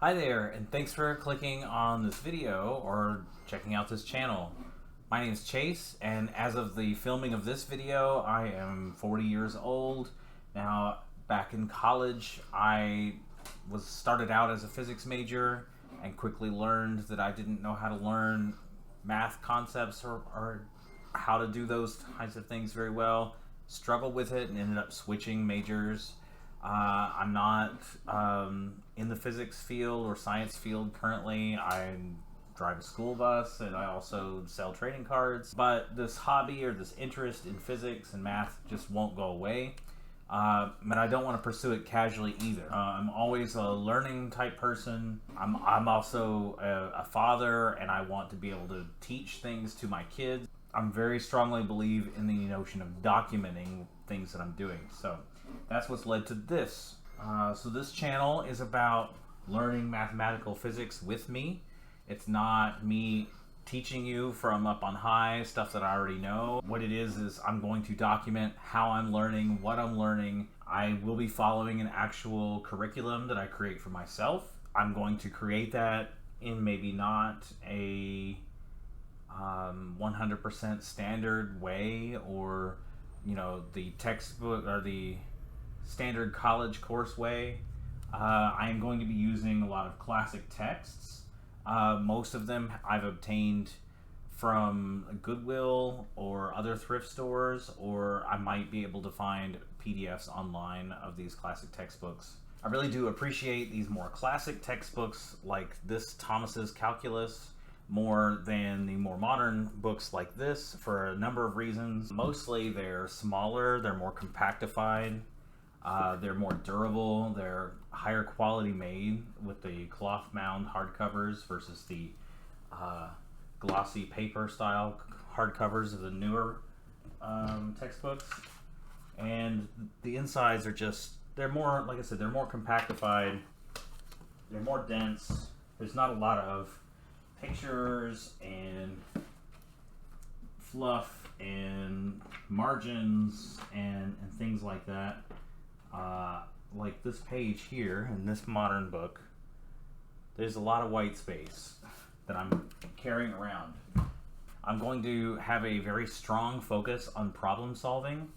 Hi there, and thanks for clicking on this video or checking out this channel. My name is Chase, and as of the filming of this video, I am 40 years old. Now, back in college, I started out as a physics major and quickly learned that I didn't know how to learn math concepts or how to do those kinds of things very well. Struggled with it and ended up switching majors. I'm not in the physics field or science field currently. I drive a school bus and I also sell trading cards. But this hobby or this interest in physics and math just won't go away. But I don't want to pursue it casually either. I'm always a learning type person. I'm also a father, and I want to be able to teach things to my kids. I'm very strongly believe in the notion of documenting things that I'm doing. So that's what's led to this. So this channel is about learning mathematical physics with me. It's not me teaching you from up on high stuff that I already know. What it is I'm going to document how I'm learning, what I'm learning. I will be following an actual curriculum that I create for myself. I'm going to create that in maybe not a 100% standard way, or the textbook or the standard college course way. I am going to be using a lot of classic texts. Most of them I've obtained from Goodwill or other thrift stores, or I might be able to find PDFs online of these classic textbooks. I really do appreciate these more classic textbooks like this Thomas's Calculus more than the more modern books like this for a number of reasons. Mostly they're smaller, they're more compactified, they're more durable, they're higher quality made with the cloth bound hardcovers versus the glossy paper style hardcovers of the newer textbooks. And the insides are just, they're more, like I said, they're more compactified, they're more dense. There's not a lot of pictures and fluff and margins and things like that. Like this page here in this modern book, there's a lot of white space that I'm carrying around. I'm going to have a very strong focus on problem solving,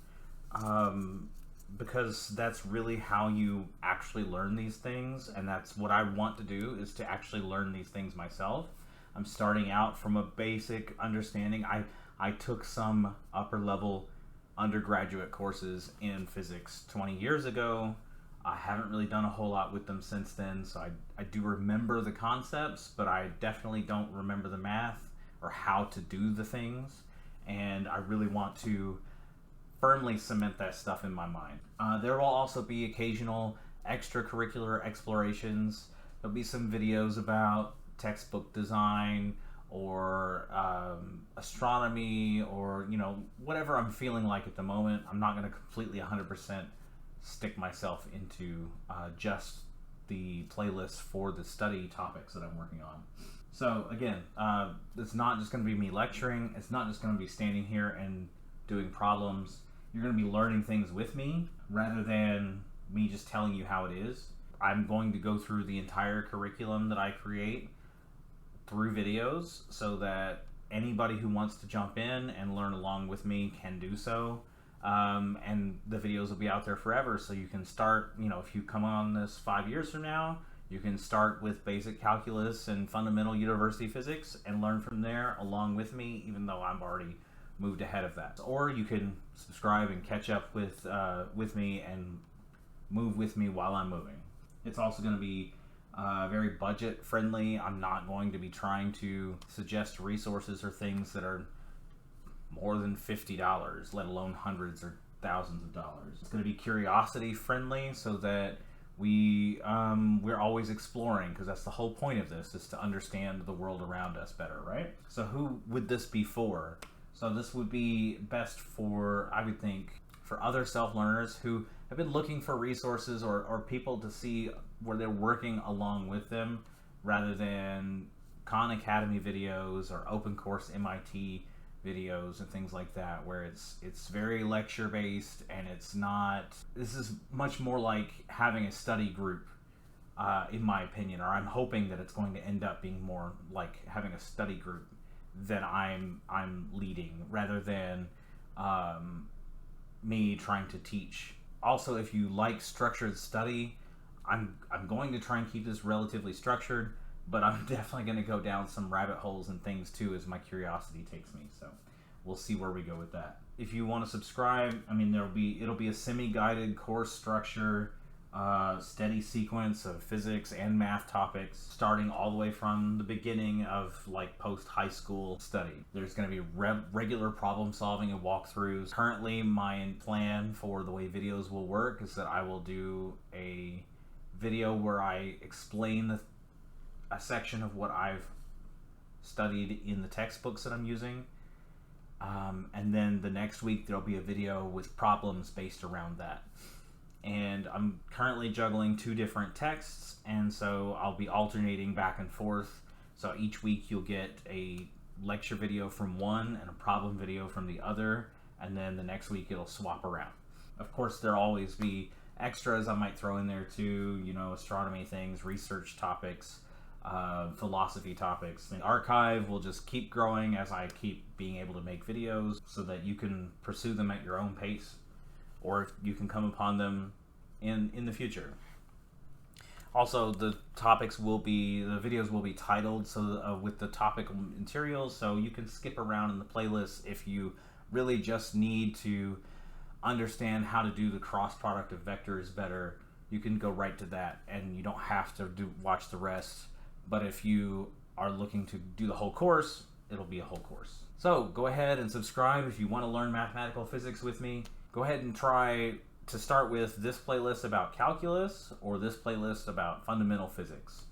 because that's really how you actually learn these things, and that's what I want to do, is to actually learn these things myself. I'm starting out from a basic understanding. I took some upper level undergraduate courses in physics 20 years ago. I haven't really done a whole lot with them since then, so I do remember the concepts, but I definitely don't remember the math or how to do the things, and I really want to firmly cement that stuff in my mind. There will also be occasional extracurricular explorations. There'll be some videos about textbook design or astronomy, or whatever I'm feeling like at the moment. I'm not going to completely 100% stick myself into just the playlist for the study topics that I'm working on. So again, it's not just going to be me lecturing. It's not just going to be standing here and doing problems. You're going to be learning things with me rather than me just telling you how it is. I'm going to go through the entire curriculum that I create through videos so that anybody who wants to jump in and learn along with me can do so. And the videos will be out there forever, so you can start, if you come on this 5 years from now, you can start with basic calculus and fundamental university physics and learn from there along with me, even though I'm already moved ahead of that. Or you can subscribe and catch up with me and move with me while I'm moving. It's also going to be very budget friendly. I'm not going to be trying to suggest resources or things that are more than $50, let alone hundreds or thousands of dollars. It's going to be curiosity friendly, so that we're always exploring, because that's the whole point of this, is to understand the world around us better, right? So who would this be for? So this would be best for, I would think, for other self-learners who have been looking for resources or people to see where they're working along with them, rather than Khan Academy videos or Open Course MIT videos and things like that, where it's very lecture based, and it's not. This is much more like having a study group in my opinion, or I'm hoping that it's going to end up being more like having a study group that I'm leading rather than me trying to teach. Also, if you like structured study, I'm going to try and keep this relatively structured, but I'm definitely going to go down some rabbit holes and things too as my curiosity takes me. So we'll see where we go with that. If you want to subscribe, I mean, it'll be a semi-guided course structure, steady sequence of physics and math topics, starting all the way from the beginning of like post high school study. There's going to be regular problem solving and walkthroughs. Currently, my plan for the way videos will work is that I will do a video where I explain a section of what I've studied in the textbooks that I'm using. And then the next week there'll be a video with problems based around that. And I'm currently juggling 2 different texts, and so I'll be alternating back and forth. So each week you'll get a lecture video from one and a problem video from the other, and then the next week it'll swap around. Of course, there'll always be extras I might throw in there too, you know, astronomy things, research topics, philosophy topics. The archive will just keep growing as I keep being able to make videos so that you can pursue them at your own pace, or you can come upon them in the future. Also, the videos will be titled with the topic materials, so you can skip around in the playlist if you really just need to understand how to do the cross product of vectors better. You can go right to that, and you don't have to watch the rest. But if you are looking to do the whole course, it'll be a whole course. So go ahead and subscribe if you want to learn mathematical physics with me. Go ahead and try to start with this playlist about calculus or this playlist about fundamental physics.